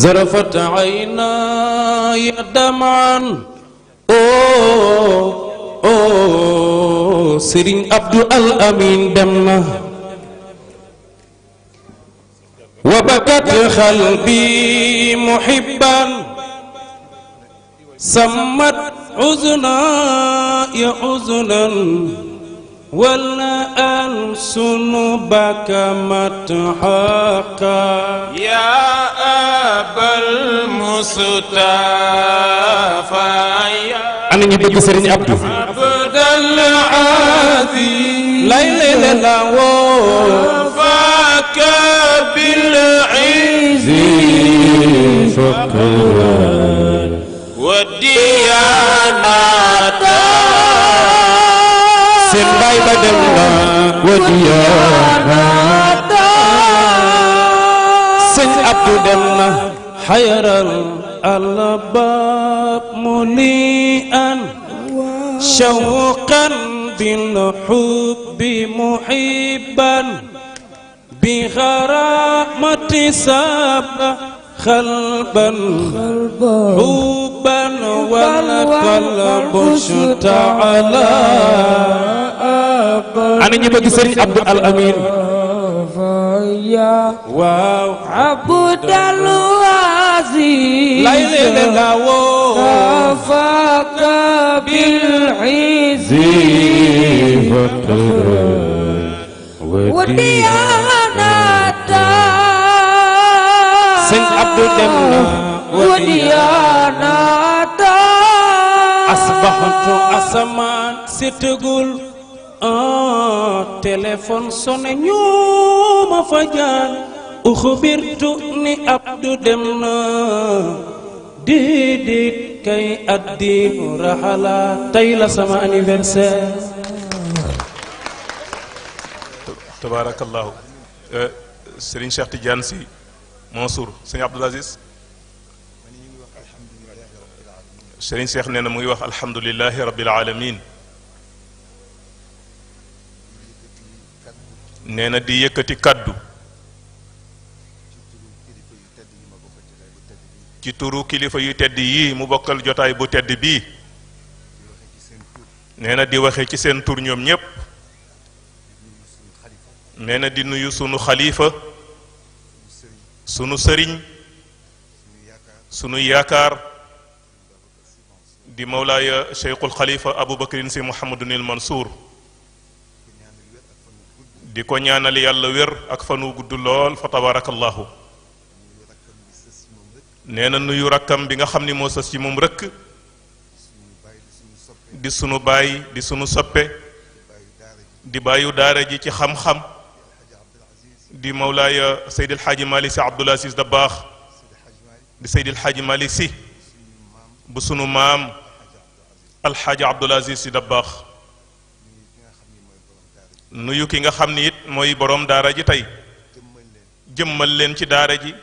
زرفت عيناي دمعا سيرين عبد الأمين دمنا وبكت قلبي محبا سمت عزنا يا عزنا ولا ألسن بك متحقا يا أبا المصطفى أنا نبي سيرين عبد عبد العزيز لا إله إلا الله فاك بالعز فكرا والديانة سنباي بدلنا وديانا سن عبد دمنا حيرا الباب مليئا شوقا بالحب محبا بغرامة سابا خلبا حبا والقلب اشتعلا أنا نبغي سيرين عبد الأمين واو عبد العزيز لا إله إلا الله كفاك بالعز وديانة سيد عبد دمنا وديانة أصبحت أسمان ستقول تلفون صن يوم فجان أخبرتني عبد دمنا ديديت كي الدين رحلا تيلا سما anniversaire tabarakallahu Serigne Cheikh Tidiane Sy Mansour Serigne Abdoul Aziz Serigne Cheikh nee na mu ngi wax alhamdulillahi rabbil alamin nee na di yëkkati kaddu ci turu kilifa yu tedd yii mu bokkal jotaay bu tedd bii nee na di waxe ci seen tur ñoom ñépp nee na di nuyu sunu xalifa sunu sëriñ sunu yaakaar di mawlaaya cheikhul xalifa aboubacrin si mouhamadunil mansour di ko ñaanal yàlla wér ak fanu gudd lool fa tabarakallahu nee na nuyu rakkam bi nga xam ni moo sës ci moom rëkk di sunu baay di sunu soppe di baayu daara ji ci xam-xam di mawlaaya Seydil Hadji Malick Sy Abdoul Aziz Dabakh di Seydil Hadji Malick Sy bu sunu maam Alxaaji Abdoul Aziz Sy Dabakh nuyu ki nga xam ni it mooy borom daara ji tey jëmmal leen ci daara ji